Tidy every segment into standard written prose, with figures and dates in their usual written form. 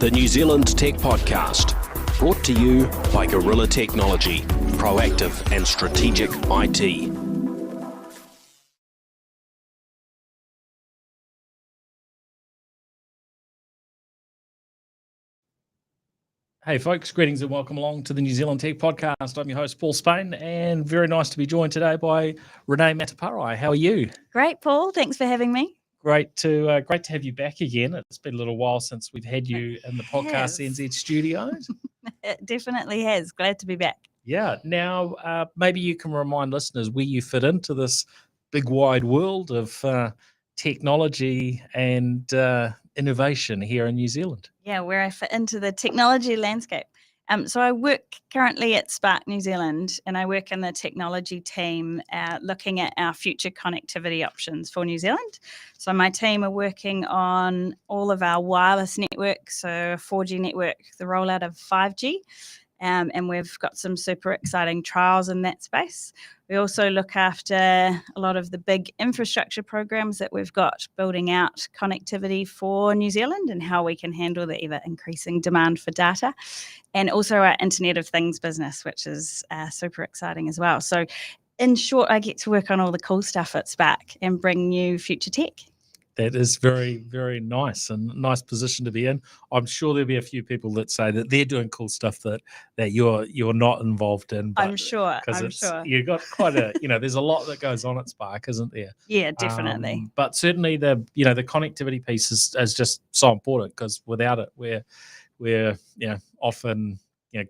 the New Zealand Tech Podcast, brought to you by Gorilla Technology, proactive and strategic IT. Hey folks, greetings and welcome along to the New Zealand Tech Podcast. I'm your host, Paul Spain, and very nice to be joined today by Renee Mateparae. How are you? Great, Paul. Thanks for having me. Great to have you back again. It's been a little while since we've had you in the Podcast NZ studios. It definitely has. Glad to be back. Yeah. Now, maybe you can remind listeners where you fit into this big wide world of technology and innovation here in New Zealand. Yeah, where I fit into the technology landscape. So I work currently at Spark New Zealand, and I work in the technology team looking at our future connectivity options for New Zealand. So my team are working on all of our wireless networks, so 4G network, the rollout of 5G. And we've got some super exciting trials in that space. We also look after a lot of the big infrastructure programs that we've got, building out connectivity for New Zealand and how we can handle the ever increasing demand for data, and also our Internet of Things business, which is super exciting as well. So in short, I get to work on all the cool stuff at Spark and bring new future tech. That is very, very nice and nice position to be in. I'm sure there'll be a few people that say that they're doing cool stuff that you're not involved in. But I'm sure. You've got quite a, there's a lot that goes on at Spark, isn't there? Yeah, definitely. But certainly the connectivity piece is just so important, because without it, we're often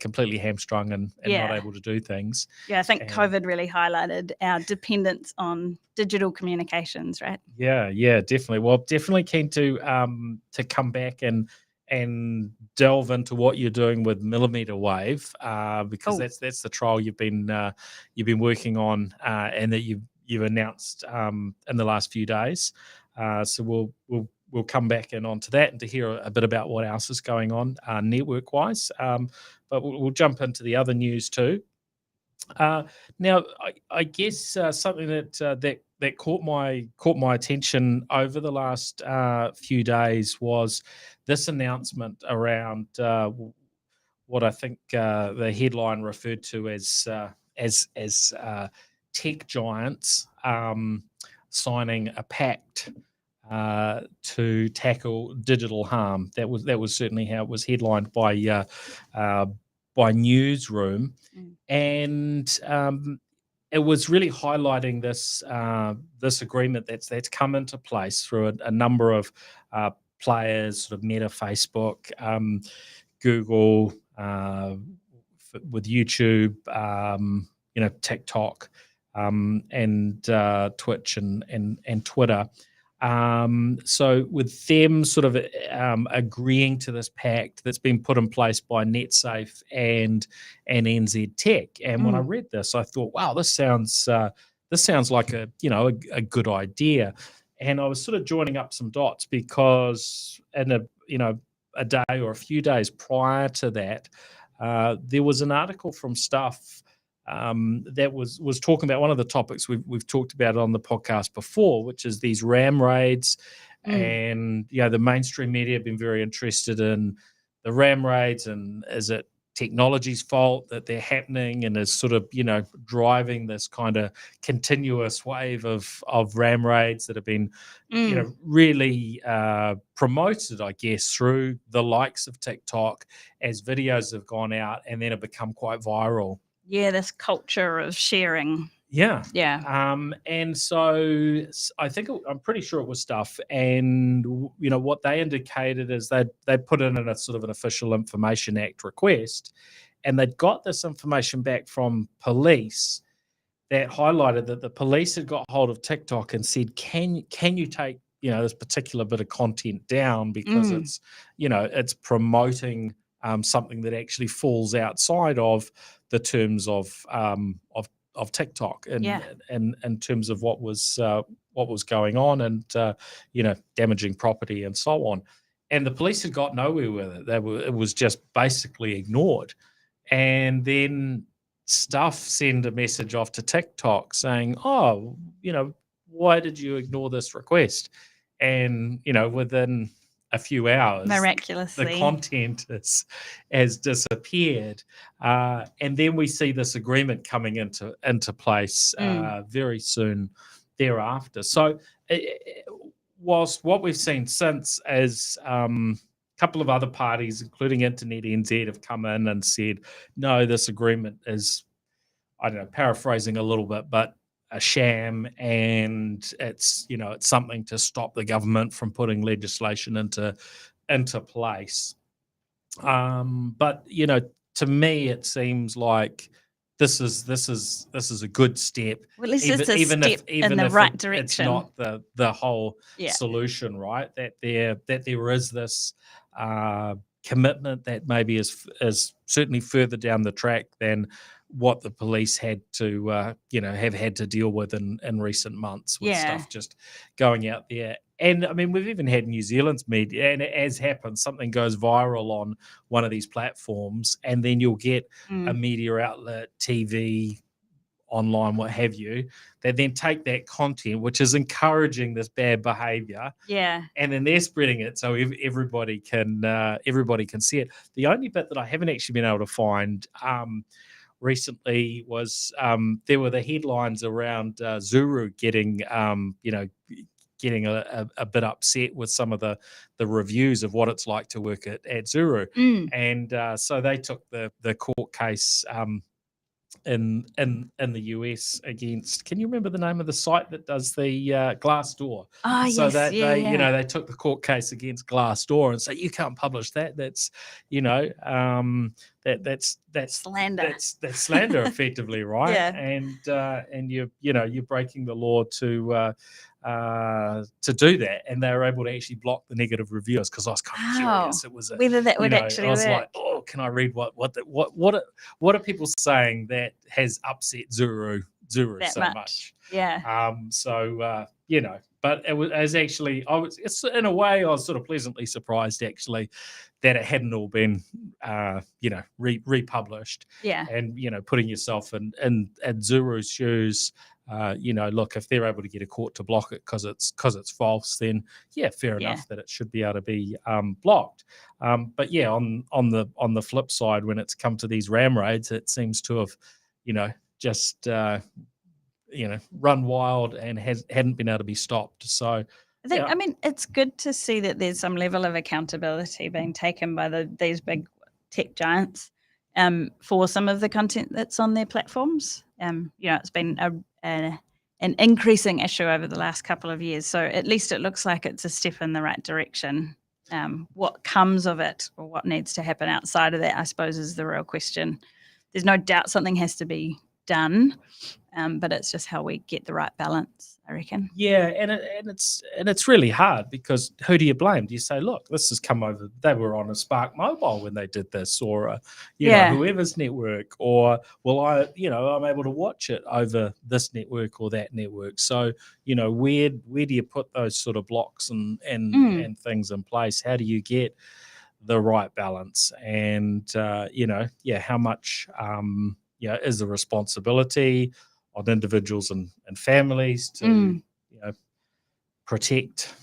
completely hamstrung and not able to do things. Yeah, I think COVID really highlighted our dependence on digital communications, right? Yeah, definitely. Well, definitely keen to come back and delve into what you're doing with mmWave, because that's the trial you've been working on and that you've announced in the last few days. So we'll come back and onto that and to hear a bit about what else is going on network-wise. But we'll jump into the other news too. Now, I guess something that caught my attention over the last few days was this announcement around what I think the headline referred to as tech giants signing a pact to tackle digital harm. That was certainly how it was headlined by Newsroom, and it was really highlighting this agreement that's come into place through a number of players, sort of Meta, Facebook, Google, with YouTube, TikTok, and Twitch and Twitter. So with them sort of agreeing to this pact that's been put in place by NetSafe and NZ Tech, and when I read this, I thought, wow, this sounds like a good idea, and I was sort of joining up some dots, because in a day or a few days prior to that, there was an article from Stuff that was talking about one of the topics we've talked about on the podcast before, which is these RAM raids. And the mainstream media have been very interested in the RAM raids, and is it technology's fault that they're happening, and is sort of driving this kind of continuous wave of RAM raids that have been really promoted, I guess, through the likes of TikTok, as videos have gone out and then have become quite viral. Yeah, this culture of sharing. Yeah. Yeah. And so I'm pretty sure it was Stuff, and what they indicated is they put in a sort of an Official Information Act request, and they'd got this information back from police that highlighted that the police had got hold of TikTok and said, can you take this particular bit of content down, because it's promoting something that actually falls outside of the terms of TikTok, and in terms of what was going on, and damaging property and so on. And the police had got nowhere with it. It was just basically ignored. And then Stuff send a message off to TikTok saying, why did you ignore this request? And within a few hours, the Miraculously. content has disappeared, and then we see this agreement coming into place very soon thereafter. So, whilst what we've seen since is a couple of other parties, including Internet NZ, have come in and said, no, this agreement is, I don't know, paraphrasing a little bit, but a sham, and it's something to stop the government from putting legislation into place. But to me, it seems like this is a good step. Well, it's just a step in the right direction. It's not the whole Yeah. solution, right? That there is this commitment that maybe is certainly further down the track than what the police had to have had to deal with in recent months, with stuff just going out there. And I mean, we've even had New Zealand's media, and as happens, something goes viral on one of these platforms, and then you'll get a media outlet, TV, online, what have you, that then take that content, which is encouraging this bad behavior, and then they're spreading it so everybody can see it. The only bit that I haven't actually been able to find recently was there were the headlines around Zuru getting a bit upset with some of the reviews of what it's like to work at Zuru, and so they took the court case in the US against, can you remember the name of the site that does the Glassdoor? So they took the court case against Glassdoor and say, you can't publish that. That's that's slander. That's slander effectively, right? And you're breaking the law to do that, and they were able to actually block the negative reviewers, because I was kind of curious. It was whether that would actually I was work. like, oh, can I read what are people saying that has upset Zuru that so much? But it was actually, in a way, I was sort of pleasantly surprised actually that it hadn't all been republished. And putting yourself in Zuru's shoes. Look, if they're able to get a court to block it because it's false, then fair enough that it should be able to be blocked. But on the flip side, when it's come to these ram raids, it seems to have, just run wild and hadn't been able to be stopped. So I mean, it's good to see that there's some level of accountability being taken by these big tech giants for some of the content that's on their platforms. It's been an increasing issue over the last couple of years. So at least it looks like it's a step in the right direction. What comes of it, or what needs to happen outside of that, I suppose, is the real question. There's no doubt something has to be done, but it's just how we get the right balance, I reckon. Yeah, and it's really hard, because who do you blame? Do you say, look, this has come over, they were on a Spark Mobile when they did this, or whoever's network, or I'm able to watch it over this network or that network. So where do you put those sort of blocks and things in place? How do you get the right balance? And how much is the responsibility on individuals and families to protect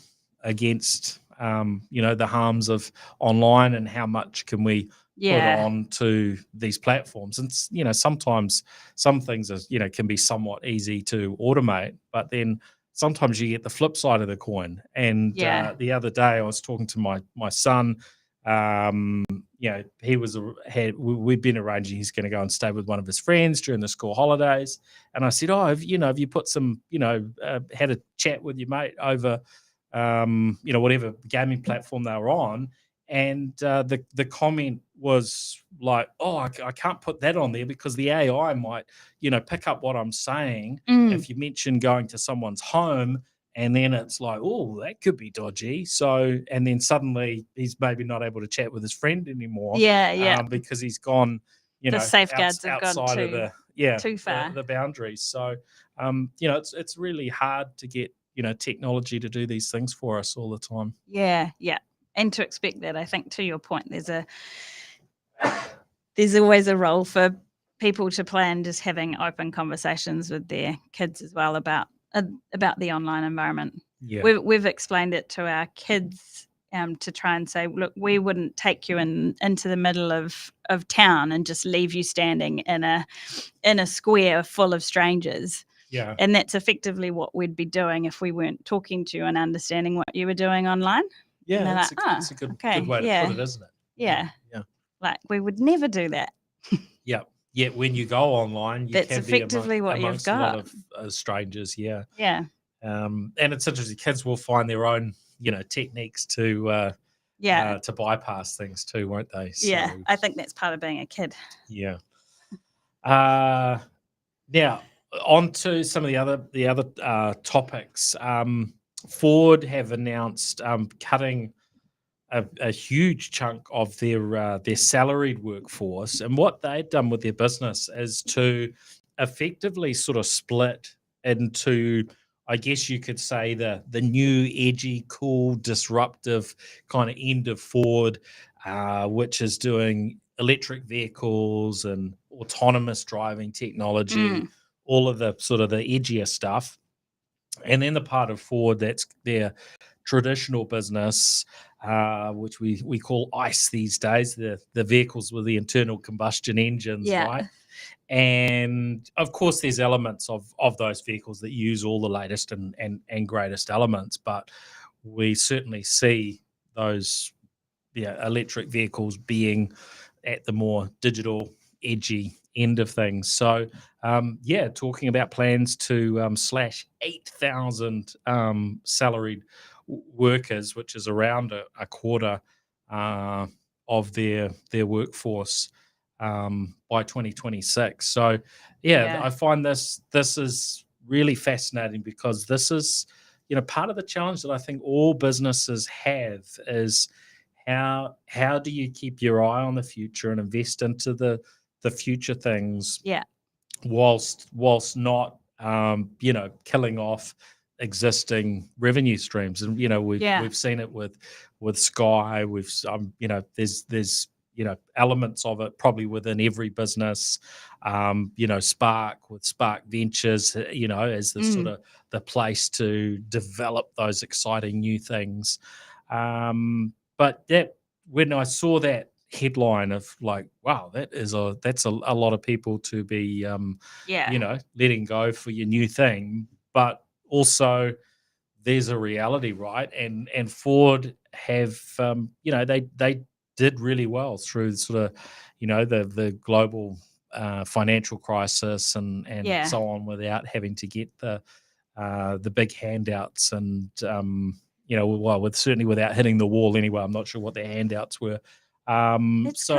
against the harms of online, and how much can we put on to these platforms? And sometimes some things are, can be somewhat easy to automate, but then sometimes you get the flip side of the coin. And the other day I was talking to my son. We'd been arranging, he's going to go and stay with one of his friends during the school holidays, and I said, have you put some, had a chat with your mate over whatever gaming platform they were on? And the comment was like, I can't put that on there because the AI might pick up what I'm saying if you mention going to someone's home. And then it's like, oh, that could be dodgy. So, and then suddenly he's maybe not able to chat with his friend anymore. Because he's gone, the safeguards have outside gone too far. The boundaries. So, it's really hard to get, technology to do these things for us all the time. Yeah. And to expect that, I think, to your point, there's always a role for people to play in just having open conversations with their kids as well about the online environment. We've explained it to our kids to try and say, look, we wouldn't take you into the middle of town and just leave you standing in a square full of strangers. Yeah. And that's effectively what we'd be doing if we weren't talking to you and understanding what you were doing online. Yeah, they're that's like, a good okay, way to put it, isn't it? Yeah. Yeah. Like, we would never do that. Yeah. Yet when you go online, you That's can be effectively what you've amongst a lot got. of strangers. Yeah. Yeah. And it's interesting. Kids will find their own, techniques to bypass things too, won't they? Yeah. So, I think that's part of being a kid. yeah. Now on to some of the other topics. Ford have announced cutting a huge chunk of their salaried workforce, and what they've done with their business is to effectively sort of split into, I guess you could say, the new, edgy, cool, disruptive kind of end of Ford, which is doing electric vehicles and autonomous driving technology, all of the sort of the edgier stuff. And then the part of Ford that's their traditional business, which we call ICE these days, the vehicles with the internal combustion engines, right? And of course, there's elements of those vehicles that use all the latest and greatest elements, but we certainly see those electric vehicles being at the more digital, edgy end of things. So, talking about plans to slash 8,000 salaried workers, which is around a quarter of their workforce by 2026. So, I find this is really fascinating, because this is, part of the challenge that I think all businesses have is how do you keep your eye on the future and invest into the future things, whilst not killing off existing revenue streams. And we've seen it with Sky. We've there's elements of it probably within every business. Spark with Spark Ventures, as the sort of the place to develop those exciting new things. But that, when I saw that headline of like, wow, that's a lot of people to be letting go for your new thing, but also there's a reality, right? And Ford have they did really well through sort of the global financial crisis and so on, without having to get the big handouts and certainly without hitting the wall anyway. I'm not sure what their handouts were. It's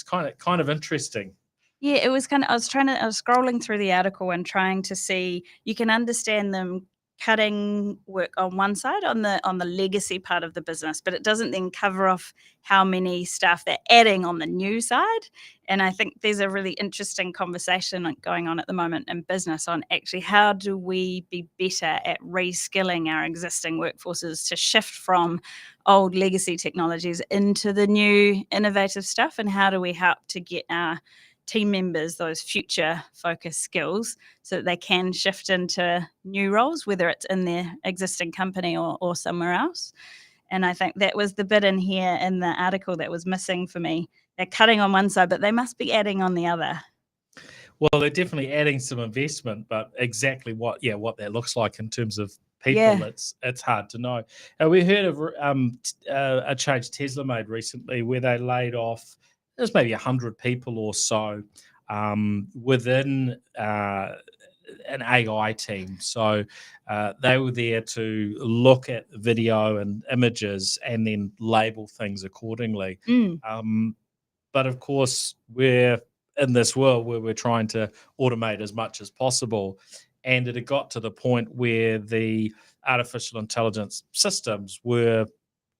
kind of interesting. Yeah, it was kind of, I was scrolling through the article and trying to see, you can understand them cutting work on one side on the legacy part of the business, but it doesn't then cover off how many staff they're adding on the new side. And I think there's a really interesting conversation going on at the moment in business on actually how do we be better at reskilling our existing workforces to shift from old legacy technologies into the new innovative stuff, and how do we help to get our team members those future focused skills so that they can shift into new roles, whether it's in their existing company or somewhere else. And I think that was the bit in here in the article that was missing for me. They're cutting on one side, but they must be adding on the other. Well, they're definitely adding some investment, but exactly what that looks like in terms of people, it's hard to know. We heard of a change Tesla made recently where they laid off, there's maybe 100 people or so within an AI team. So they were there to look at video and images and then label things accordingly. But of course, we're in this world where we're trying to automate as much as possible. And it had got to the point where the artificial intelligence systems were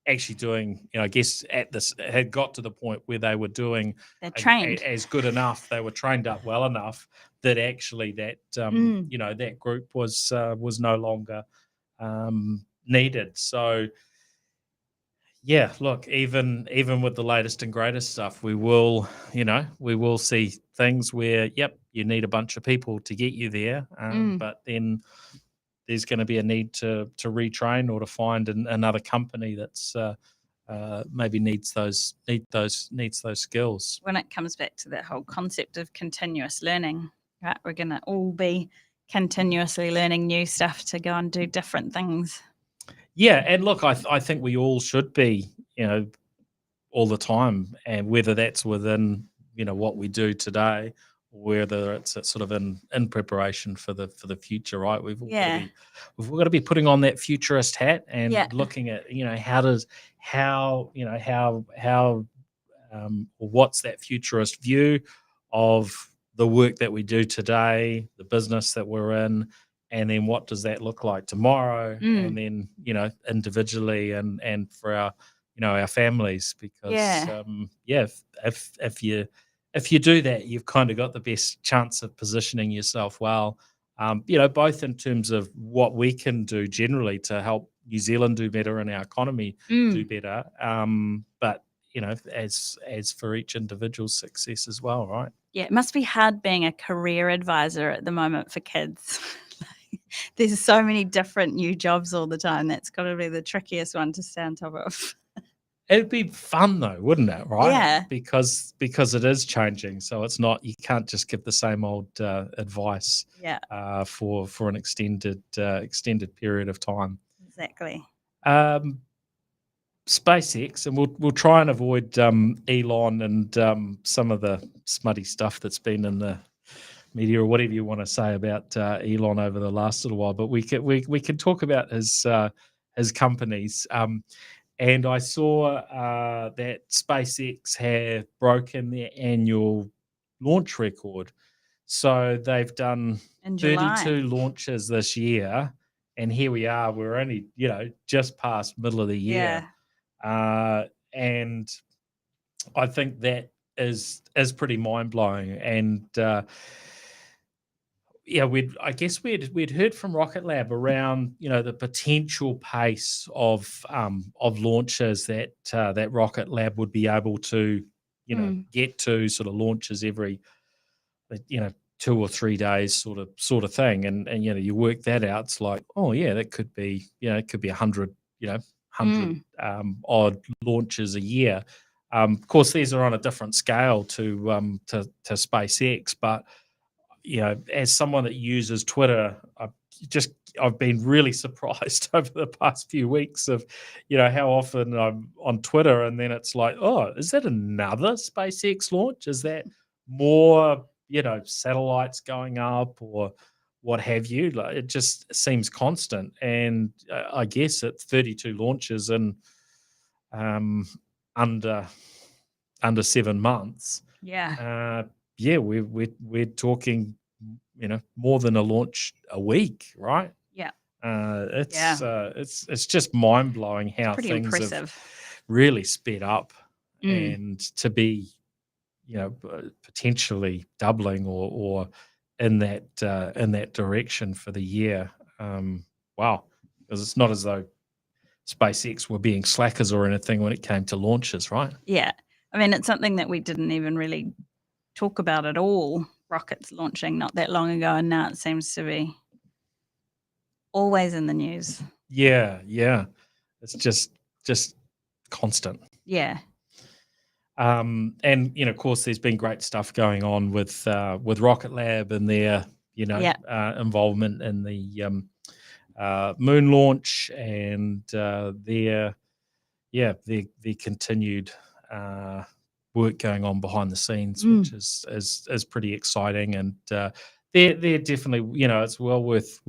actually doing, I guess had got to the point where they were doing as good enough. They were trained up well enough that actually that that group was no longer needed. So look, even with the latest and greatest stuff, we will see things where you need a bunch of people to get you there, but then there's going to be a need to retrain or to find another company that's maybe needs those skills. When it comes back to that whole concept of continuous learning, right? We're going to all be continuously learning new stuff to go and do different things. Yeah, and look, I think we all should be, all the time, and whether that's within what we do today, or whether it's sort of in preparation for the future, right? We've all got to be putting on that futurist hat and looking at what's that futurist view of the work that we do today, the business that we're in, and then what does that look like tomorrow, and then individually and for our our families, because if you do that, you've kind of got the best chance of positioning yourself well, both in terms of what we can do generally to help New Zealand do better and our economy do better, but as for each individual's success as well, right? Yeah, it must be hard being a career advisor at the moment for kids. There's so many different new jobs all the time. That's got to be the trickiest one to stay on top of. It'd be fun though, wouldn't it? Right? Yeah. Because it is changing. So it's not, you can't just give the same old advice. Yeah. For an extended period of time. Exactly. SpaceX, and we'll try and avoid Elon and some of the smutty stuff that's been in the media or whatever you want to say about Elon over the last little while. But we can talk about his companies. And I saw that SpaceX have broken their annual launch record. So they've done 32 launches this year. And here we are. We're only, just past middle of the year. Yeah. And I think that is pretty mind-blowing. And we'd heard from Rocket Lab around the potential pace of launches that Rocket Lab would be able to get to, sort of launches every 2 or 3 days sort of thing, and you work that out. It's like, oh yeah, that could be it could be 100 odd launches a year. Of course, these are on a different scale to SpaceX, but as someone that uses Twitter, I've been really surprised over the past few weeks of, how often I'm on Twitter and then it's like, oh, is that another SpaceX launch? Is that more, satellites going up or what have you? Like, it just seems constant. And I guess at 32 launches in under 7 months. Yeah. We're talking, more than a launch a week, right? Yeah. It's just mind blowing how things have really sped up, and to be, potentially doubling or in that direction for the year. Wow, because it's not as though SpaceX were being slackers or anything when it came to launches, right? Yeah. I mean, it's something that we didn't even really talk about at all. Rockets launching not that long ago, and now it seems to be always in the news. Yeah. It's just constant. Yeah. And of course, there's been great stuff going on with Rocket Lab and their involvement in the moon launch and their continued work going on behind the scenes, which is pretty exciting. And they're definitely, it's well worth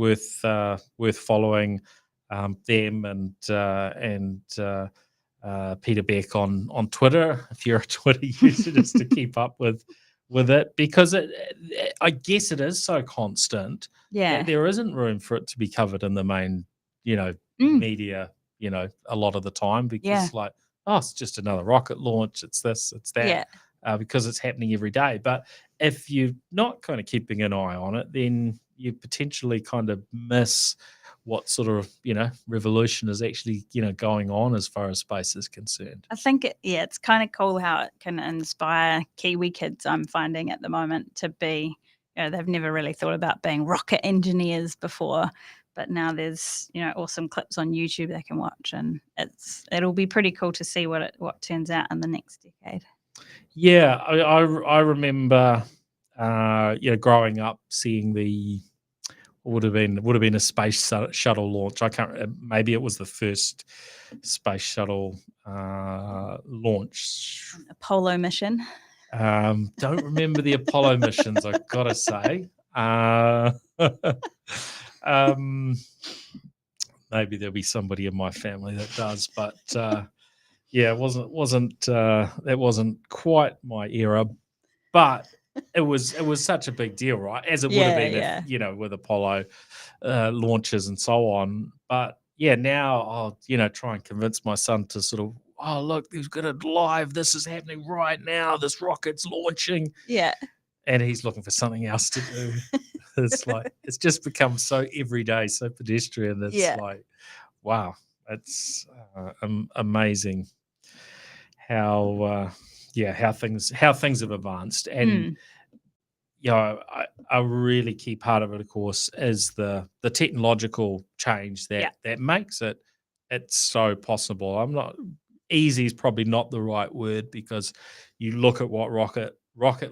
following them and Peter Beck on Twitter, if you're a Twitter user, just to keep up with it, because I guess it is so constant that there isn't room for it to be covered in the main, media, a lot of the time, because like, oh, it's just another rocket launch, it's this, it's that, because it's happening every day. But if you're not kind of keeping an eye on it, then you potentially kind of miss what sort of, revolution is actually, going on as far as space is concerned. I think, it's kind of cool how it can inspire Kiwi kids, I'm finding at the moment, to be, they've never really thought about being rocket engineers before, but now there's awesome clips on YouTube they can watch, and it'll be pretty cool to see what turns out in the next decade. Yeah, I remember, growing up seeing would have been a space shuttle launch. I can't. Maybe it was the first space shuttle launch. Apollo mission. Don't remember the Apollo missions. I've got to say. Maybe there'll be somebody in my family that does, but yeah, that wasn't quite my era, but it was such a big deal, right? As it would have been, if, with Apollo launches and so on. But yeah, now I'll try and convince my son to sort of, oh look, we've got it live. This is happening right now. This rocket's launching. Yeah. And he's looking for something else to do. It's like it's just become so everyday, so pedestrian. It's like, wow, it's amazing how things have advanced. And a really key part of it, of course, is the technological change that makes it's so possible. Easy is probably not the right word, because you look at what Rocket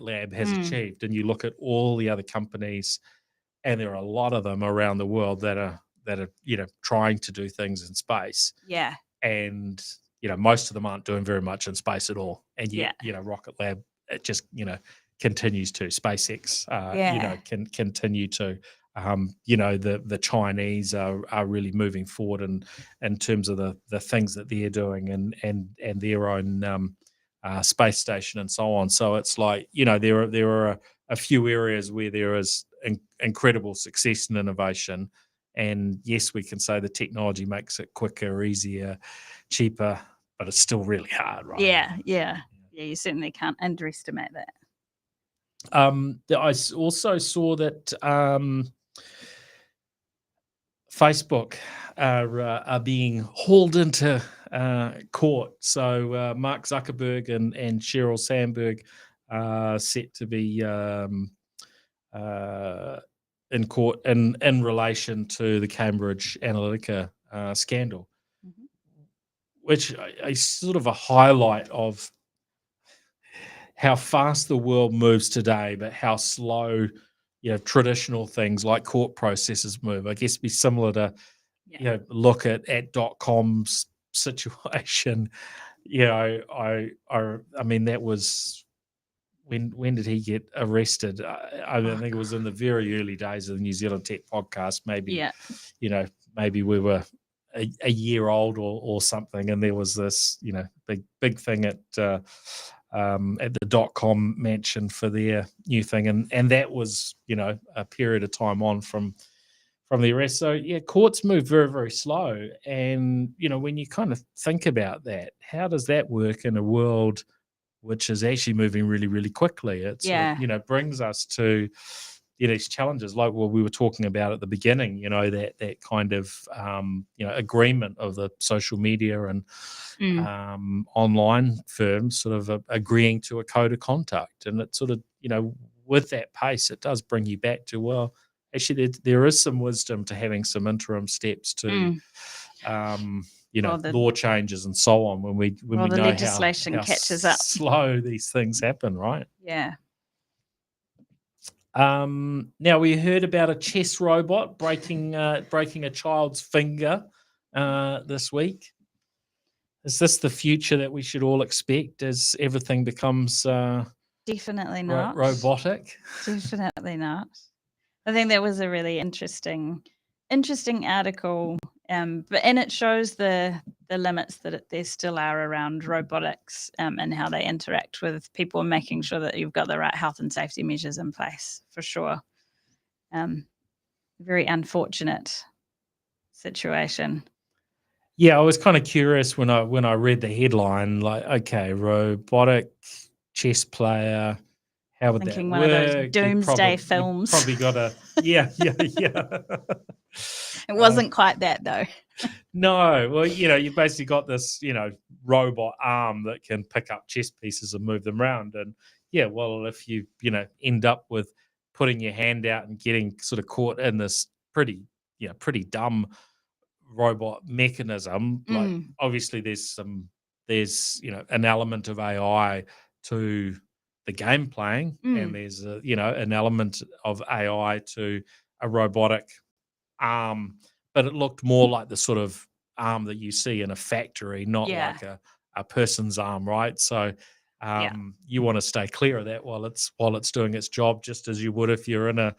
Lab has achieved, and you look at all the other companies, and there are a lot of them around the world that are trying to do things in space. Yeah. And most of them aren't doing very much in space at all. And yet, Rocket Lab, it just continues to. SpaceX can continue to. The Chinese are really moving forward in terms of the things that they're doing and their own space station and so on. So it's like, there are a few areas where there is incredible success and innovation. And yes, we can say the technology makes it quicker, easier, cheaper, but it's still really hard, right? Yeah, you certainly can't underestimate that. I also saw that Facebook are being hauled into court. So Mark Zuckerberg and Sheryl Sandberg are set to be in court in relation to the Cambridge Analytica scandal, which is sort of a highlight of how fast the world moves today, but how slow traditional things like court processes move. I guess it'd be similar to look at .com's situation. I mean, that was when did he get arrested? I think it was in the very early days of the New Zealand Tech Podcast. Maybe maybe we were a year old or something, and there was this big thing at the .com mansion for their new thing, and that was a period of time on from the arrest. So courts move very, very slow, and when you kind of think about that, how does that work in a world which is actually moving really, really quickly? It's brings us to these challenges like what we were talking about at the beginning. That kind of agreement of the social media and online firms sort of agreeing to a code of conduct, and it sort of with that pace, it does bring you back to, well, actually there is some wisdom to having some interim steps to law changes and so on when we know legislation how catches up. Slow these things happen, right? Yeah. Now we heard about a chess robot breaking a child's finger this week. Is this the future that we should all expect as everything becomes definitely not robotic? Definitely not. I think that was a really interesting article, and it shows the limits that there still are around robotics and how they interact with people, and making sure that you've got the right health and safety measures in place, for sure. Very unfortunate situation. Yeah, I was kind of curious when I read the headline, like, okay, robotic chess player. How would Thinking that work? One of those doomsday films. Probably got a yeah. It wasn't quite that though. No, well, you've basically got this, robot arm that can pick up chess pieces and move them around, and well, if you end up with putting your hand out and getting sort of caught in this pretty pretty dumb robot mechanism. Like Mm. obviously there's an element of AI to the game playing, and there's an element of AI to a robotic arm, but it looked more like the sort of arm that you see in a factory, not Yeah. like a person's arm, right? So you want to stay clear of that while it's doing its job, just as you would if you're in a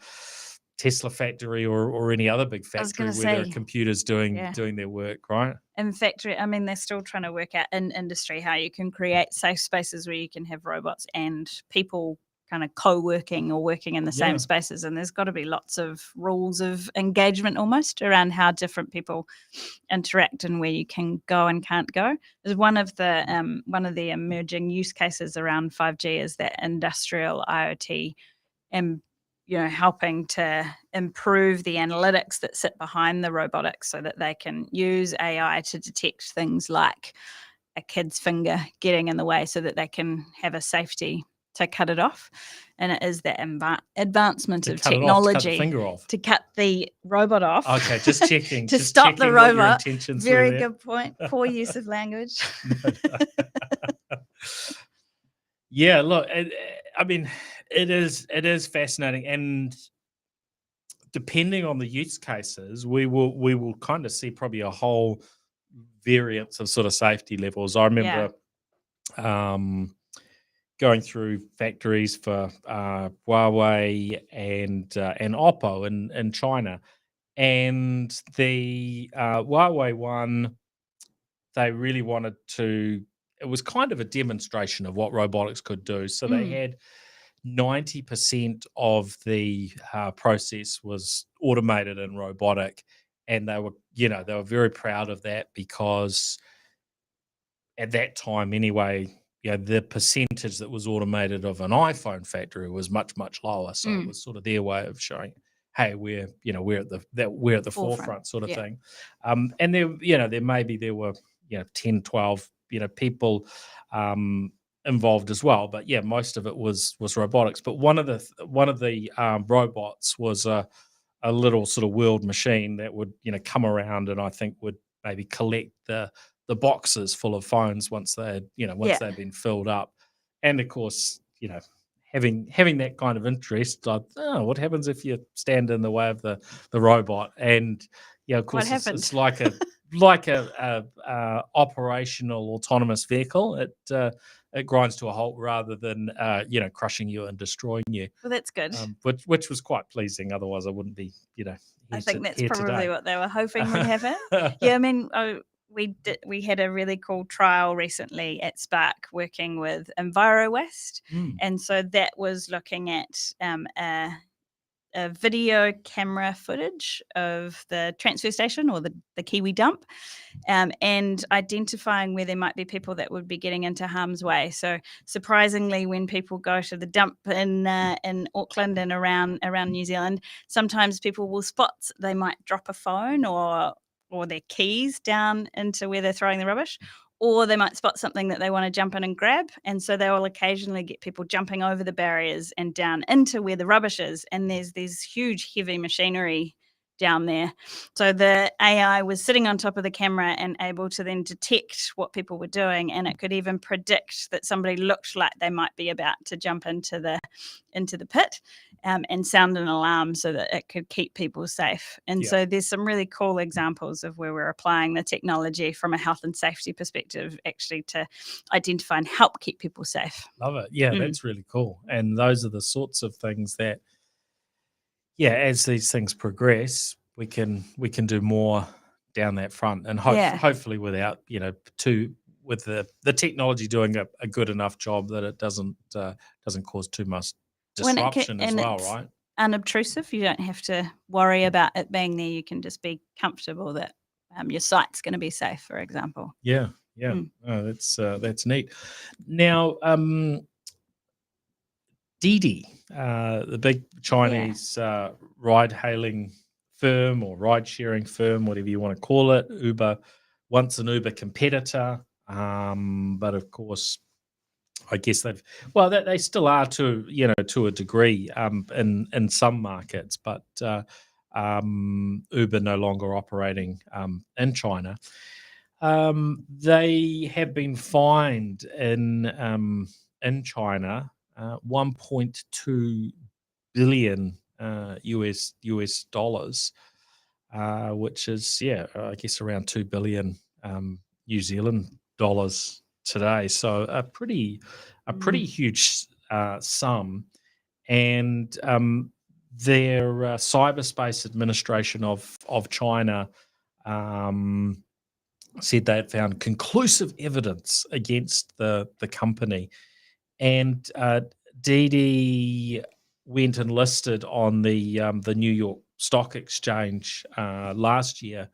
Tesla factory or any other big I was factory going to where there are say, computers doing yeah. their work, right? In factory, I mean, they're still trying to work out in industry how you can create safe spaces where you can have robots and people kind of co-working or working in the same spaces. And there's got to be lots of rules of engagement almost around how different people interact and where you can go and can't go. Is one of the emerging use cases around 5G is that industrial IoT and helping to improve the analytics that sit behind the robotics so that they can use AI to detect things like a kid's finger getting in the way so that they can have a safety to cut it off. And it is that advancement of technology to cut the robot off. Okay, just checking. to just stop the checking what your robot. intentions Very were there. good point. Poor use of language. Yeah, look, I mean, it is fascinating, and depending on the use cases, we will kind of see probably a whole variance of sort of safety levels. I remember going through factories for Huawei and Oppo in China, and the Huawei one, they really wanted to. It was kind of a demonstration of what robotics could do. So they had 90% of the process was automated and robotic, and they were very proud of that because at that time anyway, the percentage that was automated of an iPhone factory was much lower. So it was sort of their way of showing, hey, we're at the forefront sort of thing. And there were 10, 12 people involved as well, but most of it was robotics. But one of the robots was a little sort of wheeled machine that would come around and I think would maybe collect the boxes full of phones once they'd been filled up. And of course, having that kind of interest, what happens if you stand in the way of the robot? And of course it's like a operational autonomous vehicle. It grinds to a halt rather than crushing you and destroying you. Well, that's good. Which was quite pleasing. Otherwise, I wouldn't be I think that's here probably today. what they were hoping would happen. Yeah, I mean, we had a really cool trial recently at Spark working with EnviroWest, and so that was looking at a video camera footage of the transfer station or the Kiwi dump, and identifying where there might be people that would be getting into harm's way. So surprisingly, when people go to the dump in Auckland and around New Zealand, sometimes people will spot they might drop a phone or their keys down into where they're throwing the rubbish, or they might spot something that they want to jump in and grab. And so they will occasionally get people jumping over the barriers and down into where the rubbish is. And there's these huge, heavy machinery down there. So the AI was sitting on top of the camera and able to then detect what people were doing. And it could even predict that somebody looked like they might be about to jump into the pit, and sound an alarm so that it could keep people safe. And so there's some really cool examples of where we're applying the technology from a health and safety perspective actually to identify and help keep people safe. Love it. Yeah, that's really cool. And those are the sorts of things that, as these things progress, we can do more down that front, and hopefully without with the technology doing a good enough job that it doesn't cause too much disruption as well, right? Unobtrusive. You don't have to worry about it being there. You can just be comfortable that your site's going to be safe, for example. Yeah. Oh, that's neat. Now, Didi, the big Chinese ride-hailing firm or ride-sharing firm, whatever you want to call it, Uber, once an Uber competitor, but of course, I guess they still are to a degree in some markets, but Uber no longer operating in China. They have been fined in China 1.2 billion US dollars, which is I guess around 2 billion New Zealand dollars today. So a pretty huge sum, and their cyberspace administration of China said they had found conclusive evidence against the company, and Didi went and listed on the New York Stock Exchange last year,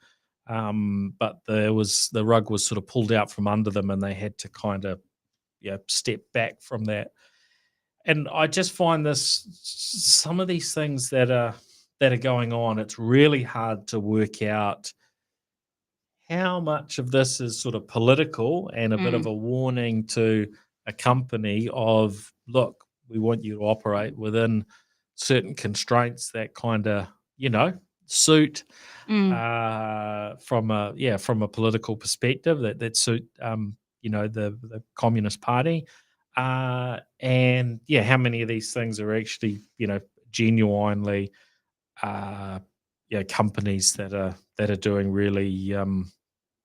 but the rug was sort of pulled out from under them, and they had to kind of step back from that. And I just find some of these things that are going on, it's really hard to work out how much of this is sort of political and a bit of a warning to a company of, look, we want you to operate within certain constraints that kind of, suit from a political perspective, that suit the Communist Party. And how many of these things are actually, genuinely companies that are doing really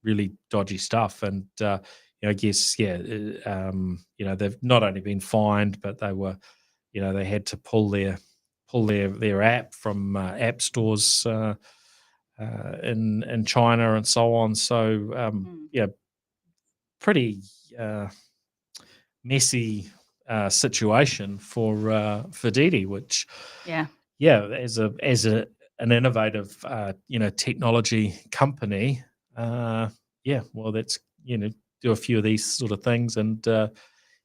really dodgy stuff. And I guess they've not only been fined, but they were they had to pull their app from app stores in China and so on. So pretty messy situation for Didi, which as an innovative technology company, well, that's do a few of these sort of things, and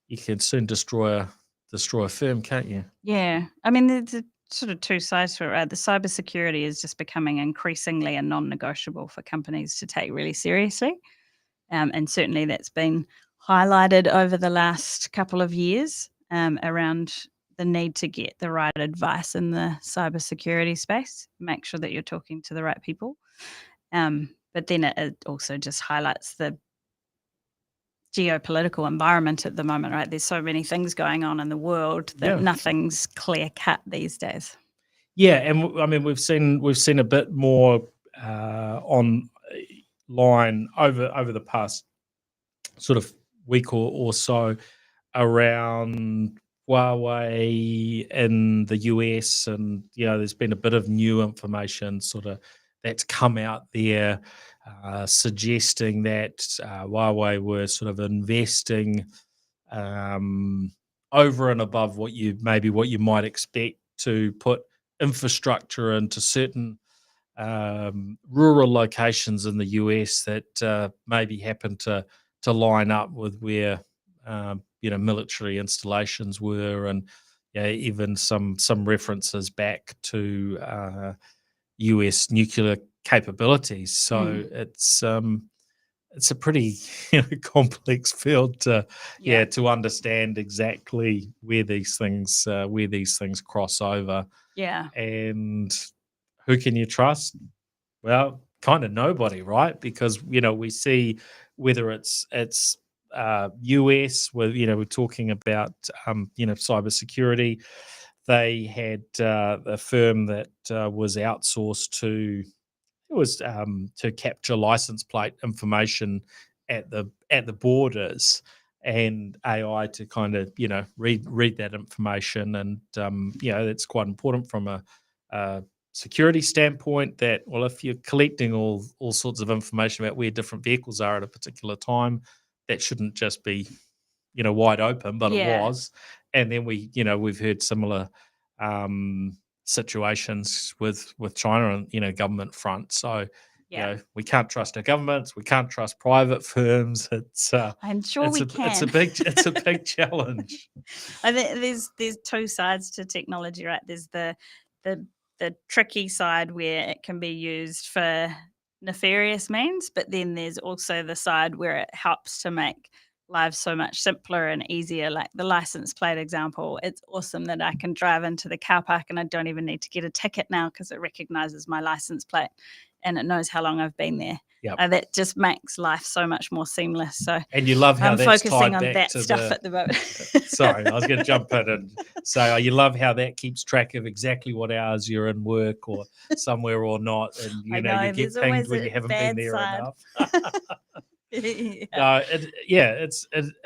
you can soon destroy a firm, can't you? Yeah, I mean, there's sort of two sides to it, right? The cybersecurity is just becoming increasingly a non-negotiable for companies to take really seriously, and certainly that's been highlighted over the last couple of years around the need to get the right advice in the cybersecurity space. Make sure that you're talking to the right people, but then it also just highlights the geopolitical environment at the moment, right? There's so many things going on in the world that nothing's clear cut these days. Yeah, and I mean we've seen a bit more online over the past sort of week or so around Huawei in the US, and there's been a bit of new information sort of that's come out there suggesting that Huawei were sort of investing over and above what you might expect to put infrastructure into certain rural locations in the US that maybe happen to line up with where military installations were, and even some references back to US nuclear capabilities. So it's a pretty complex field to understand exactly where these things cross over. Yeah. And who can you trust? Well, kind of nobody, right? Because we see whether it's US, where we're talking about cybersecurity. They had a firm that was outsourced to capture license plate information at the borders, and AI to kind of read that information. And that's quite important from a security standpoint, that, well, if you're collecting all sorts of information about where different vehicles are at a particular time, that shouldn't just be wide open, but it was. And then we've heard similar situations with China and government front. So we can't trust our governments, we can't trust private firms. It's I'm sure we can. It's a big challenge. I think there's two sides to technology, right? There's the tricky side where it can be used for nefarious means, but then there's also the side where it helps to make lives so much simpler and easier. Like the license plate example, it's awesome that I can drive into the car park and I don't even need to get a ticket now because it recognizes my license plate and it knows how long I've been there. Yep. That just makes life so much more seamless. So, And you love how I'm that's focusing tied on back that to stuff the. at the moment. Sorry, I was going to jump in and say, you love how that keeps track of exactly what hours you're in work or somewhere or not, and I you know, get there's pinged always when a you haven't been bad there side. enough. Yeah. No,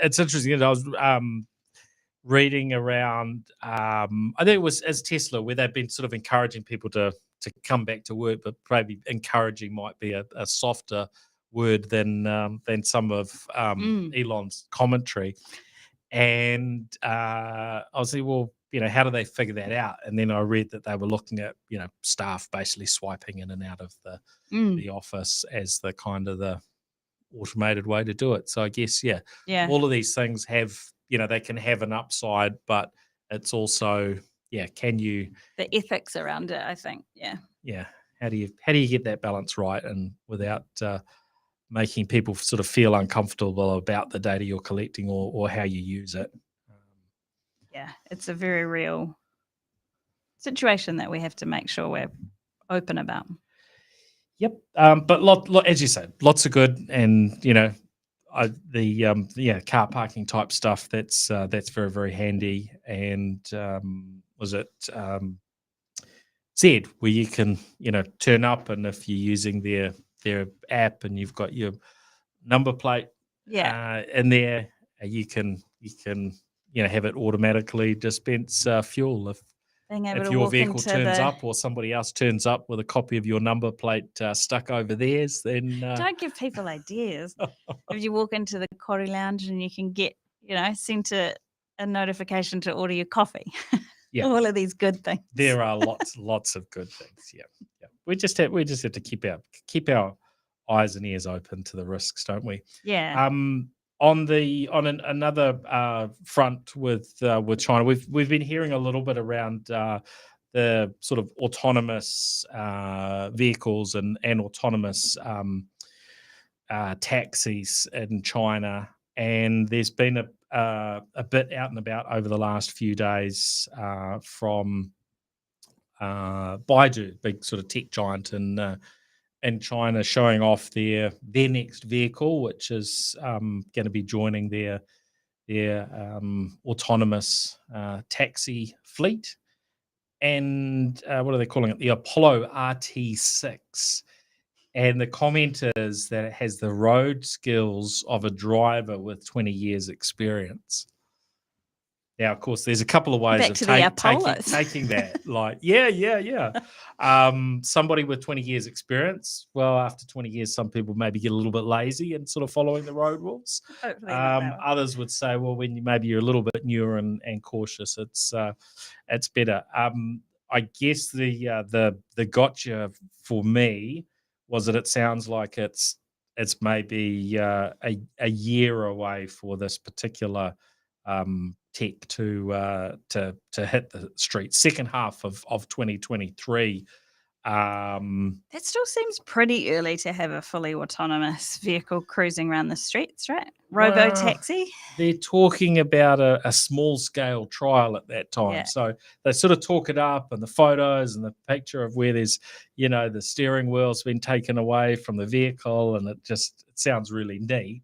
it's interesting. I was reading around. I think it was as Tesla, where they've been sort of encouraging people to come back to work, but maybe encouraging might be a softer word than some of Elon's commentary. And I was like, well, how do they figure that out? And then I read that they were looking at, staff basically swiping in and out of the office as the kind of the automated way to do it. So I guess, Yeah. all of these things have, they can have an upside, but it's also, can you, The ethics around it, I think. Yeah. how do you get that balance right and without making people sort of feel uncomfortable about the data you're collecting or how you use it? Yeah, it's a very real situation that we have to make sure we're open about. Yep. But as you said, lots of good, and the car parking type stuff that's very, very handy. And was it Zed, where you can turn up, and if you're using their app and you've got your number plate in there, you can have it automatically dispense fuel if your vehicle turns up or somebody else turns up with a copy of your number plate stuck over theirs. Then don't give people ideas. If you walk into the Kori Lounge and you can get sent a notification to order your coffee. Yeah. All of these good things. There are lots of good things. Yeah. We just have to keep our eyes and ears open to the risks, don't we? Yeah. Another front with China, we've been hearing a little bit around the sort of autonomous vehicles and autonomous taxis in China, and there's been a bit out and about over the last few days from Baidu, big sort of tech giant in China, showing off their next vehicle, which is going to be joining their autonomous taxi fleet. And what are they calling it? The Apollo RT6. And the comment is that it has the road skills of a driver with 20 years experience. Now, of course, there's a couple of ways Back of to the Apollos. taking that. Like, somebody with 20 years experience. Well, after 20 years, some people maybe get a little bit lazy and sort of following the road rules. Hopefully not that one. Others would say, well, when you're a little bit newer and cautious, it's better. I guess the gotcha for me was that it sounds like it's maybe a year away for this particular tech to hit the street, second half of 2023. That still seems pretty early to have a fully autonomous vehicle cruising around the streets, right? Robo taxi. They're talking about a small scale trial at that time. Yeah. So they sort of talk it up, and the photos and the picture of where there's, the steering wheel's been taken away from the vehicle, and it sounds really neat.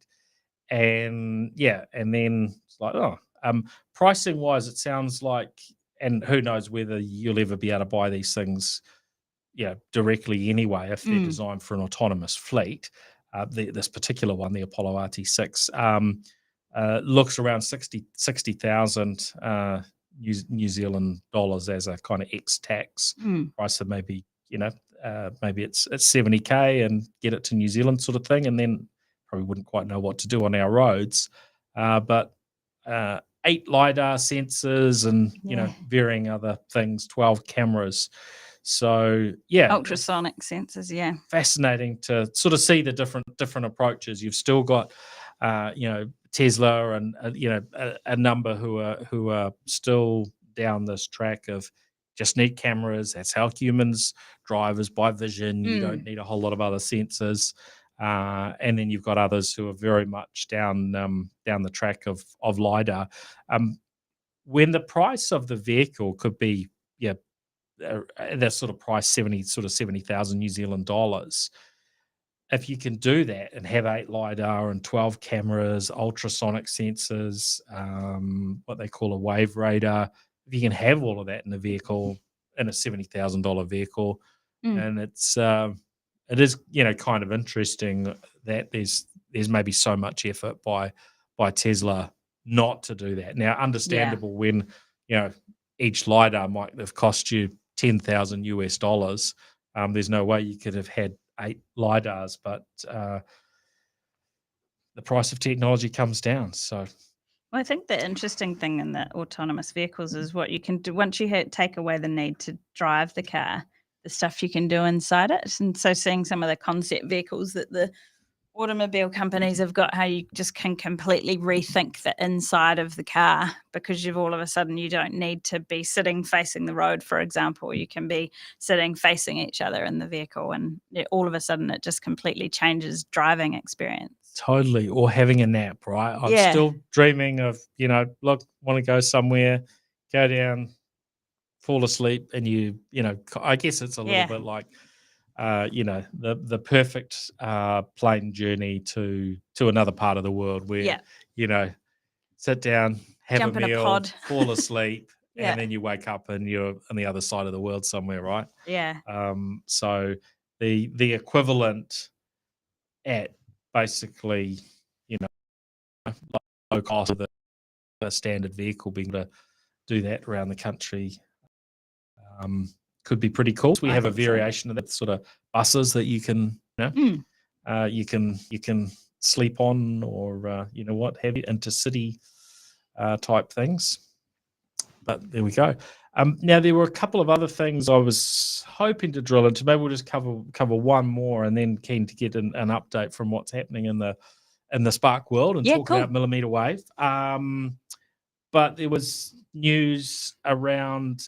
And and then it's like, pricing wise, it sounds like, and who knows whether you'll ever be able to buy these things, directly anyway, if they're designed for an autonomous fleet. This particular one, the Apollo RT6, looks around 60,000 New Zealand dollars as a kind of ex-tax price of maybe it's 70K and get it to New Zealand sort of thing, and then probably wouldn't quite know what to do on our roads, but 8 LiDAR sensors and varying other things, 12 cameras. So ultrasonic sensors, fascinating to sort of see the different approaches. You've still got Tesla and a number who are still down this track of just need cameras. That's how humans drive, is by vision. You don't need a whole lot of other sensors. And then you've got others who are very much down the track of LiDAR. When the price of the vehicle could be, that sort of price 70,000 New Zealand dollars. If you can do that and have 8 LiDAR and 12 cameras, ultrasonic sensors, what they call a wave radar, if you can have all of that in a vehicle, in a $70,000 vehicle, and it is kind of interesting that there's maybe so much effort by Tesla not to do that. Now, understandable when each LiDAR might have cost you $10,000 US. There's no way you could have had 8 LiDARs, but the price of technology comes down. So, well, I think the interesting thing in the autonomous vehicles is what you can do once you take away the need to drive the car, the stuff you can do inside it. And so seeing some of the concept vehicles that the automobile companies have got, how you just can completely rethink the inside of the car, because you've all of a sudden, you don't need to be sitting facing the road, for example. You can be sitting facing each other in the vehicle, and all of a sudden it just completely changes driving experience. Totally. Or having a nap, right? I'm still dreaming of, want to go somewhere, go down, fall asleep, and I guess it's a little bit like the perfect plane journey to another part of the world where sit down, have Jump a in meal, a pod. fall asleep, and then you wake up and you're on the other side of the world somewhere, right? So the equivalent at basically low cost of the standard vehicle, being able to do that around the country could be pretty cool. We have a variation of that sort of buses that you can, you can sleep on, or have intercity type things. But there we go. Now there were a couple of other things I was hoping to drill into. Maybe we'll just cover one more, and then keen to get an update from what's happening in the Spark world and talk about millimetre wave. But there was news around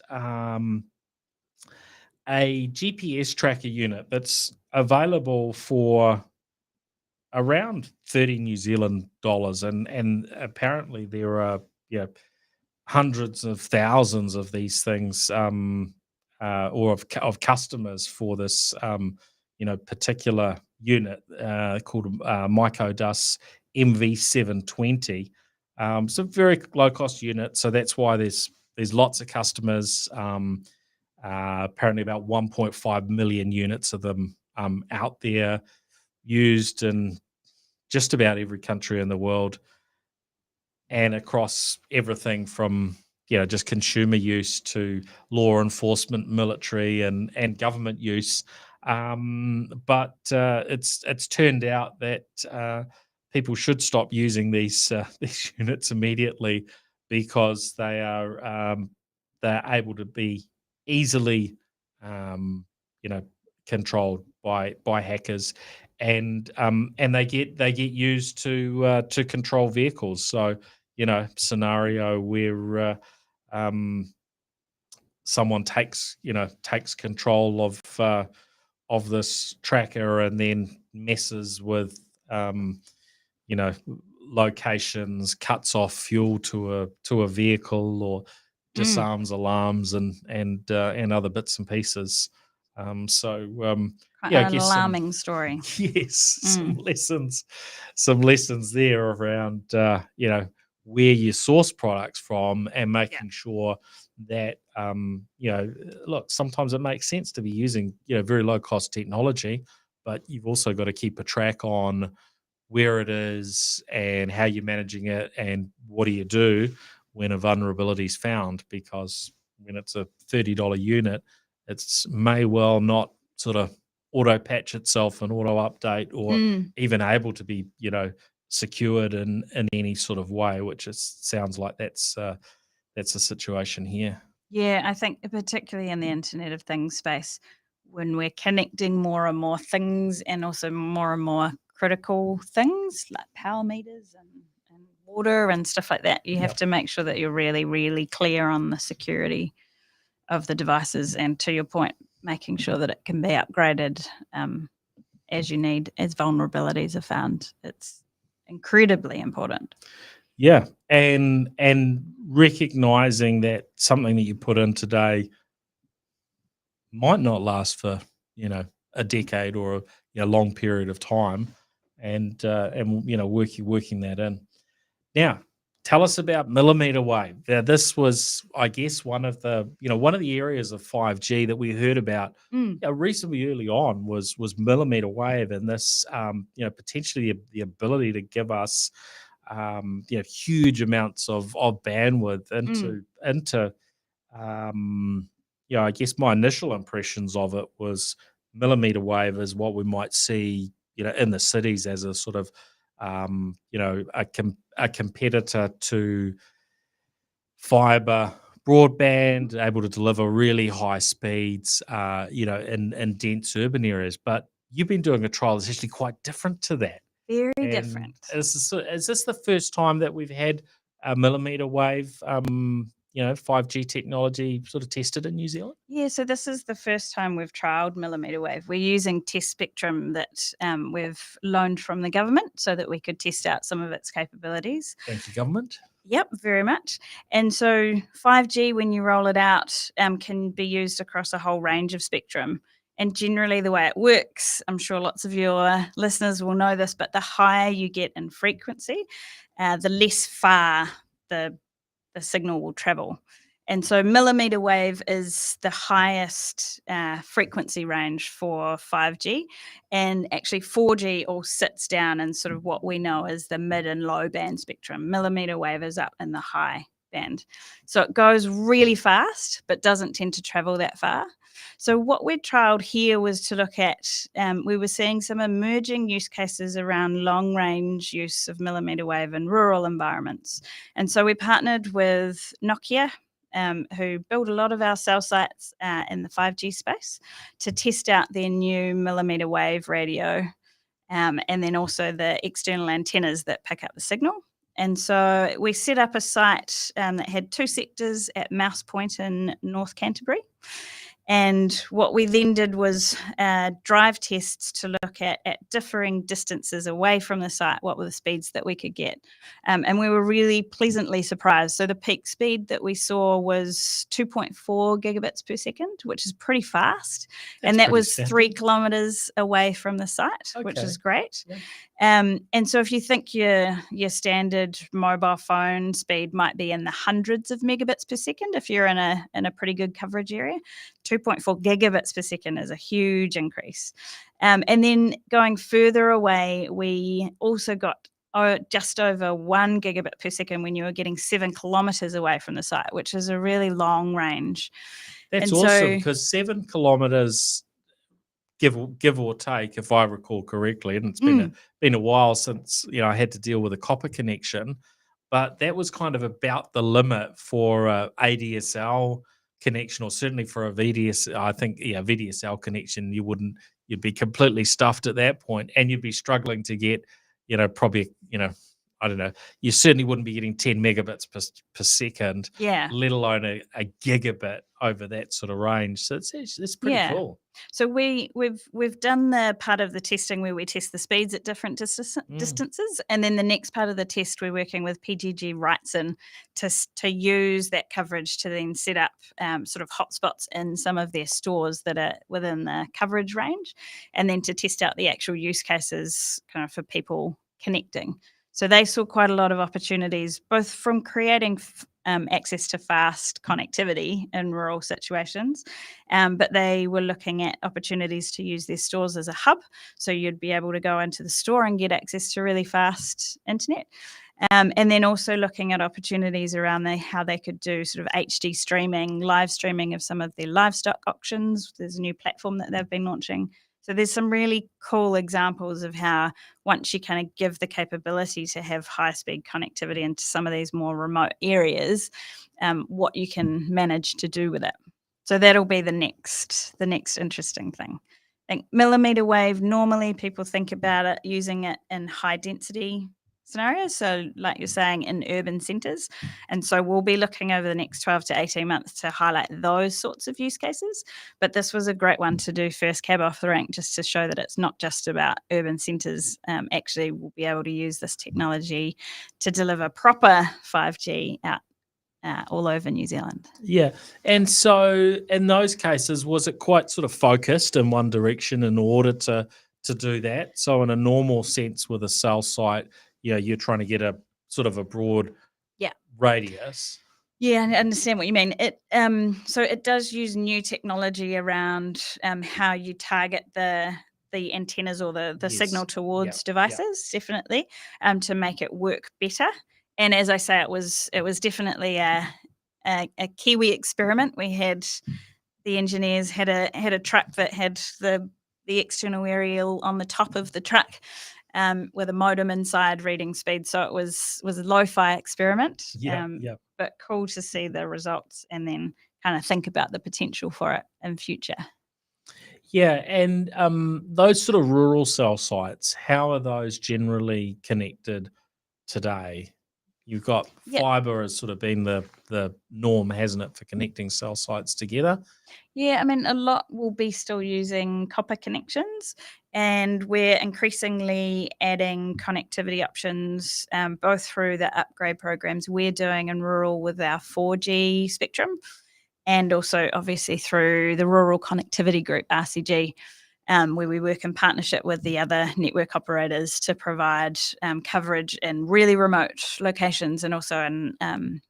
a GPS tracker unit that's available for around 30 New Zealand dollars, and apparently there are hundreds of thousands of these things, or of customers for this particular unit called Microdus MV720. It's a very low cost unit, so that's why there's lots of customers. Apparently about 1.5 million units of them out there, used in just about every country in the world, and across everything from just consumer use to law enforcement, military, and government use. But it's turned out that people should stop using these units immediately, because they're able to be easily controlled by hackers, and they get used to control vehicles. So scenario where someone takes control of this tracker and then messes with locations, cuts off fuel to a vehicle, or disarms alarms and other bits and pieces. Quite an alarming story. Yes, some lessons there around where you source products from, and making sure that look, sometimes it makes sense to be using very low cost technology, but you've also got to keep a track on where it is and how you're managing it, and what do you do when a vulnerability is found, because when it's a $30 unit, it's may well not sort of auto patch itself and auto update, or even able to be secured in any sort of way, which sounds like that's a situation here. Yeah, I think particularly in the Internet of Things space, when we're connecting more and more things, and also more and more critical things like power meters and water and stuff like that, you have to make sure that you're really, really clear on the security of the devices, and to your point, making sure that it can be upgraded as you need, as vulnerabilities are found. It's incredibly important. Yeah, and recognizing that something that you put in today might not last for a decade or a long period of time, and working that in. Now, tell us about millimeter wave. Now, this was, I guess, one of the areas of 5G that we heard about reasonably early on was millimeter wave, and this potentially the ability to give us huge amounts of bandwidth into I guess my initial impressions of it was millimeter wave is what we might see in the cities as a sort of a competitor to fiber broadband, able to deliver really high speeds in dense urban areas. But you've been doing a trial that's actually quite different to that. Very And different. Is this the first time that we've had a millimeter wave 5G technology sort of tested in New Zealand? Yeah, so this is the first time we've trialled millimetre wave. We're using test spectrum that we've loaned from the government so that we could test out some of its capabilities. Thank you, government. Yep, very much. And so 5G, when you roll it out, can be used across a whole range of spectrum. And generally the way it works, I'm sure lots of your listeners will know this, but the higher you get in frequency, the less far the signal will travel. And so millimetre wave is the highest frequency range for 5G. And actually 4G all sits down in sort of what we know as the mid and low band spectrum. Millimetre wave is up in the high band. So it goes really fast, but doesn't tend to travel that far. So what we trialled here was to look at, we were seeing some emerging use cases around long range use of millimetre wave in rural environments. And so we partnered with Nokia, who build a lot of our cell sites in the 5G space, to test out their new millimetre wave radio, and then also the external antennas that pick up the signal. And so we set up a site that had 2 sectors at Mouse Point in North Canterbury. And what we then did was drive tests to look at differing distances away from the site, what were the speeds that we could get. And we were really pleasantly surprised. So the peak speed that we saw was 2.4 gigabits per second, which is pretty fast. That's and that pretty was standard. 3 kilometres away from the site, which Okay. is great. Yeah. And so if you think your standard mobile phone speed might be in the hundreds of megabits per second, if you're in a pretty good coverage area, 2.4 gigabits per second is a huge increase. And then going further away, we also got just over 1 gigabit per second when you were getting 7 kilometres away from the site, which is a really long range. That's And awesome, so- because 7 kilometres, give or take, if I recall correctly, and it's been a while since I had to deal with a copper connection, but that was kind of about the limit for a ADSL connection, or certainly for a VDSL. I think VDSL connection, you'd be completely stuffed at that point, and you'd be struggling to get probably I don't know, you certainly wouldn't be getting 10 megabits per second, Yeah. let alone a gigabit over that sort of range. So it's pretty Yeah. cool. So we've done the part of the testing where we test the speeds at different distances, and then the next part of the test we're working with PGG Wrightson to use that coverage to then set up sort of hotspots in some of their stores that are within the coverage range, and then to test out the actual use cases kind of for people connecting. So they saw quite a lot of opportunities, both from creating access to fast connectivity in rural situations, but they were looking at opportunities to use their stores as a hub. So you'd be able to go into the store and get access to really fast internet. And then also looking at opportunities around how they could do sort of HD streaming, live streaming of some of their livestock auctions. There's a new platform that they've been launching. So there's some really cool examples of how once you kind of give the capability to have high-speed connectivity into some of these more remote areas, what you can manage to do with it. So that'll be the next interesting thing. I think millimetre wave, normally people think about it using it in high-density scenarios. So like you're saying, in urban centres. And so we'll be looking over the next 12 to 18 months to highlight those sorts of use cases. But this was a great one to do first cab off the rank, just to show that it's not just about urban centres. Actually, we'll be able to use this technology to deliver proper 5G out all over New Zealand. Yeah. And so in those cases, was it quite sort of focused in one direction in order to do that? So in a normal sense with a cell site, you're trying to get a sort of a broad radius. Yeah, I understand what you mean. So it does use new technology around how you target the antennas or the signal towards devices, definitely, to make it work better. And as I say, it was definitely a Kiwi experiment. We had the engineers had a truck that had the external aerial on the top of the truck, with a modem inside reading speed. So it was a lo-fi experiment. But cool to see the results and then kind of think about the potential for it in future. Yeah, and those sort of rural cell sites, how are those generally connected today? You've got fibre has sort of been the norm, hasn't it, for connecting cell sites together? Yeah, I mean, a lot will be still using copper connections, and we're increasingly adding connectivity options, both through the upgrade programs we're doing in rural with our 4G spectrum, and also obviously through the Rural Connectivity Group, RCG, where we work in partnership with the other network operators to provide coverage in really remote locations and also in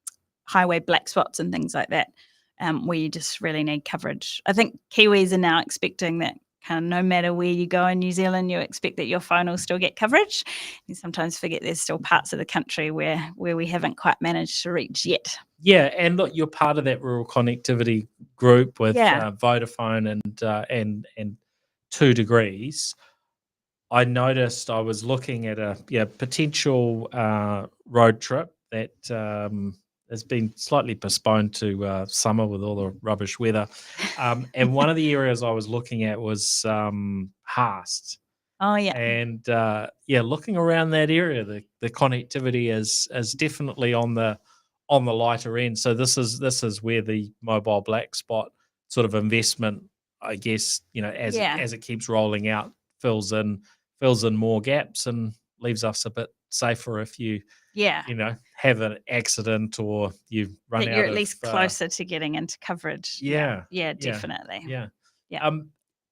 highway black spots and things like that, where you just really need coverage. I think Kiwis are now expecting that kind of no matter where you go in New Zealand, you expect that your phone will still get coverage. You sometimes forget there's still parts of the country where we haven't quite managed to reach yet. Yeah, and look, you're part of that rural connectivity group with Vodafone and 2 Degrees. I noticed I was looking at a potential road trip that has been slightly postponed to summer with all the rubbish weather. And one of the areas I was looking at was Haast. Oh yeah, and looking around that area, the connectivity is definitely on the lighter end. So this is where the mobile black spot sort of investment, I guess, as it keeps rolling out, fills in more gaps and leaves us a bit safer if you have an accident or you run out. You're at least closer to getting into coverage. Yeah, Definitely. Yeah.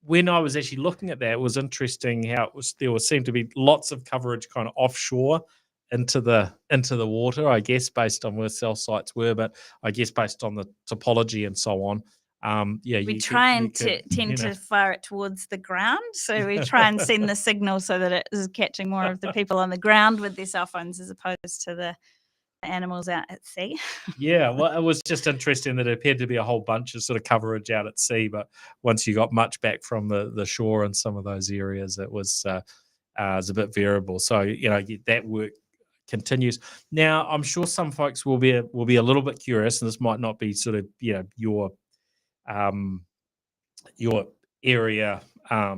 When I was actually looking at that, it was interesting how there seemed to be lots of coverage kind of offshore into the water, I guess, based on where cell sites were, but I guess based on the topology and so on. We tend to fire it towards the ground, so we try and send the signal so that it is catching more of the people on the ground with their cell phones as opposed to the animals out at sea. Yeah, well, it was just interesting that it appeared to be a whole bunch of sort of coverage out at sea, but once you got much back from the shore in some of those areas, it was a bit variable. So that work continues. Now, I'm sure some folks will be a little bit curious, and this might not be sort of your area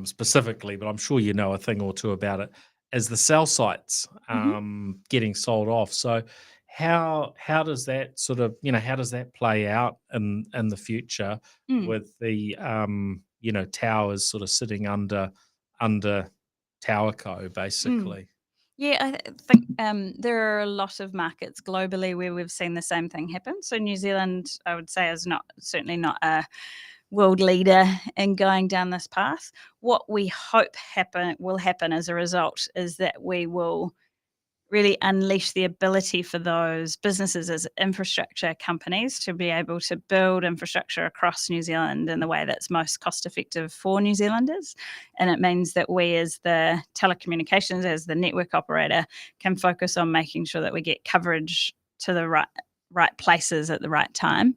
specifically, but I'm sure you know a thing or two about it. As the cell sites getting sold off, so how does that sort of how does that play out in the future with the towers sort of sitting under TowerCo basically? Yeah, I think there are a lot of markets globally where we've seen the same thing happen. So New Zealand, I would say, is certainly not a world leader in going down this path. What we hope will happen as a result is that we will really unleash the ability for those businesses as infrastructure companies to be able to build infrastructure across New Zealand in the way that's most cost effective for New Zealanders. And it means that we as the telecommunications, as the network operator, can focus on making sure that we get coverage to the right places at the right time.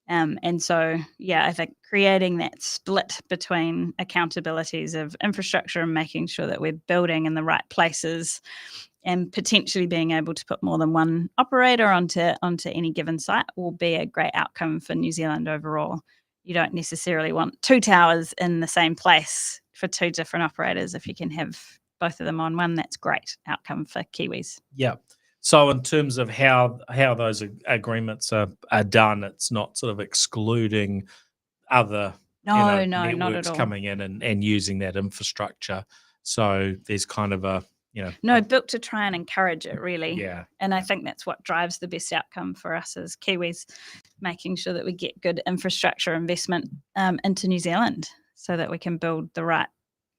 And so, I think creating that split between accountabilities of infrastructure and making sure that we're building in the right places and potentially being able to put more than one operator onto any given site will be a great outcome for New Zealand overall. You don't necessarily want 2 towers in the same place for 2 different operators if you can have both of them on one, that's great outcome for Kiwis. Yeah. So in terms of how those agreements are done, it's not sort of excluding other No, not at networks all. coming in and using that infrastructure. So there's kind of a No, built to try and encourage it, really. yeah. And I think that's what drives the best outcome for us as Kiwis, making sure that we get good infrastructure investment into New Zealand so that we can build the right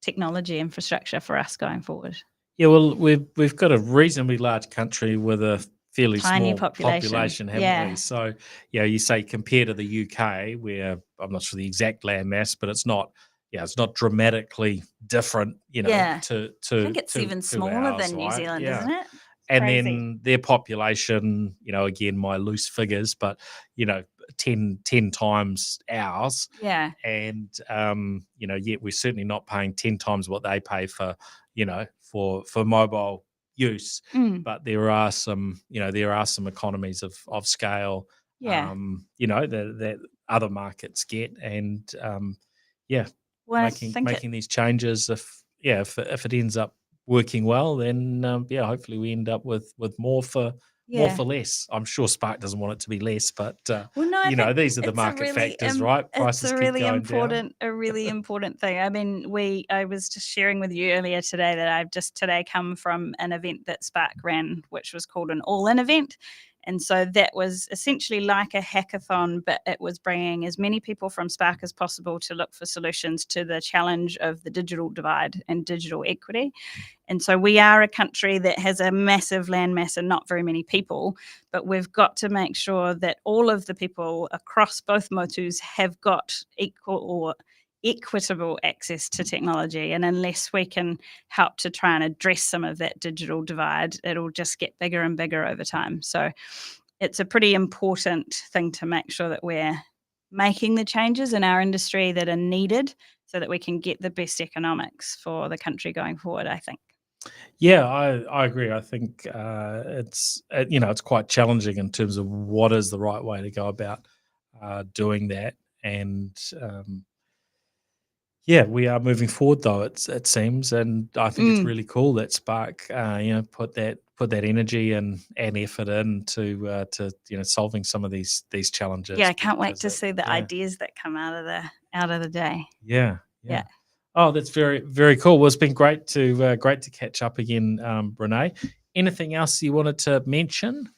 technology infrastructure for us going forward. Yeah, well, we've got a reasonably large country with a fairly Tiny small population, haven't Yeah. we? So, you say compared to the UK, where I'm not sure the exact land mass, but it's not dramatically different, Yeah. to I think it's even smaller ours, than New right? Zealand, Yeah. isn't it? And Crazy. then their population, again, my loose figures, but 10 times ours. Yeah. And yet we're certainly not paying 10 times what they pay for for mobile use. But there are some economies of scale Yeah. that other markets get. And Well, I think making these changes, if it ends up working well, then hopefully we end up with more for less. I'm sure Spark doesn't want it to be less, but well, no, I think these are the it's market factors, right? Prices It's a keep really going down. a really important thing. I mean, I was just sharing with you earlier today that I've just today come from an event that Spark ran, which was called an all-in event. And so that was essentially like a hackathon, but it was bringing as many people from Spark as possible to look for solutions to the challenge of the digital divide and digital equity. And so we are a country that has a massive landmass and not very many people, but we've got to make sure that all of the people across both motus have got equal or equitable access to technology. And unless we can help to try and address some of that digital divide, it'll just get bigger and bigger over time. So it's a pretty important thing to make sure that we're making the changes in our industry that are needed so that we can get the best economics for the country going forward, I think. Yeah, I agree. I think it's quite challenging in terms of what is the right way to go about doing that. And we are moving forward, though, it seems, and I think it's really cool that Spark put that energy and effort into solving some of these challenges. Yeah, I can't wait to see the ideas that come out of the day. Yeah. Oh, that's very, very cool. Well, it's been great to catch up again, Renee. Anything else you wanted to mention?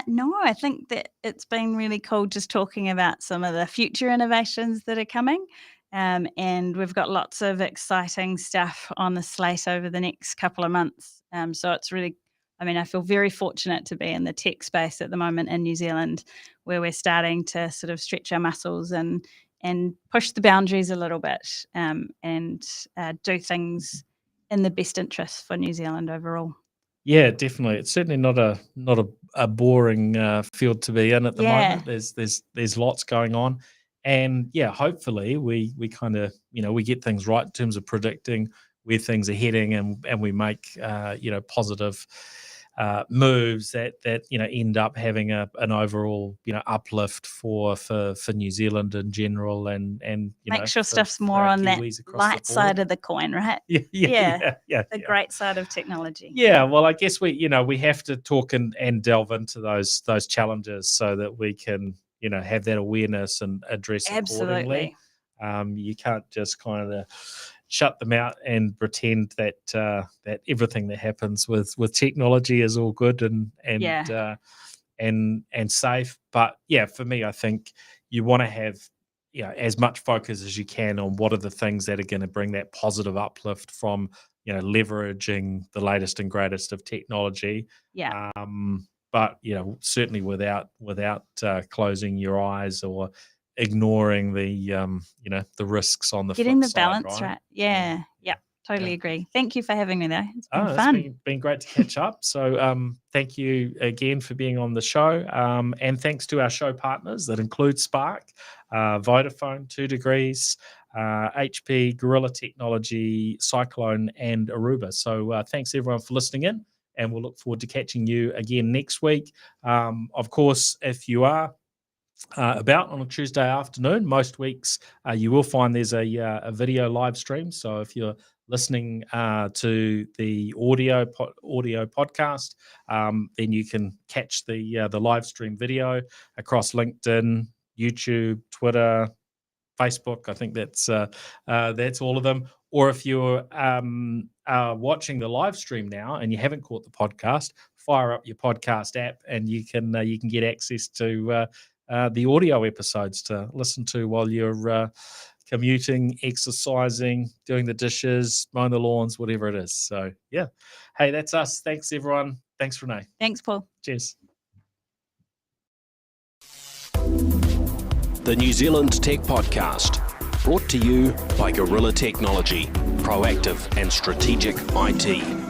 No, I think that it's been really cool just talking about some of the future innovations that are coming. And we've got lots of exciting stuff on the slate over the next couple of months. So it's really, I feel very fortunate to be in the tech space at the moment in New Zealand, where we're starting to sort of stretch our muscles and push the boundaries a little bit and do things in the best interest for New Zealand overall. Yeah, definitely. It's certainly not a boring field to be in at the moment. There's lots going on, and hopefully we kind of we get things right in terms of predicting where things are heading, and we make positive moves that end up having an overall uplift for New Zealand in general, and make sure for stuff's more on that Kiwis across light the board. side of the coin, right? Yeah. The great side of technology. Yeah, well, I guess we have to talk and delve into those challenges so that we can have that awareness and address accordingly. You can't just kind of shut them out and pretend that that everything that happens with technology is all good and safe. But for me, I think you want to have as much focus as you can on what are the things that are going to bring that positive uplift from leveraging the latest and greatest of technology. But certainly without closing your eyes or ignoring the the risks on the getting flip the balance side, right. Yeah. Totally agree. Thank you for having me there. It's been fun. It's been great to catch up. So thank you again for being on the show. And thanks to our show partners that include Spark, Vodafone, 2 Degrees, HP, Gorilla Technology, Cyclone, and Aruba. So thanks everyone for listening in, and we'll look forward to catching you again next week. Of course, if you are about on a Tuesday afternoon, most weeks you will find there's a video live stream. So if you're listening to the audio podcast, then you can catch the live stream video across LinkedIn, YouTube, Twitter, Facebook. I think that's all of them. Or if you're watching the live stream now and you haven't caught the podcast, fire up your podcast app and you can get access to the audio episodes to listen to while you're commuting, exercising, doing the dishes, mowing the lawns, whatever it is. So yeah, hey, that's us. Thanks everyone. Thanks Renee. Thanks, Paul. Cheers. The New Zealand Tech Podcast, brought to you by Gorilla Technology, proactive and strategic IT.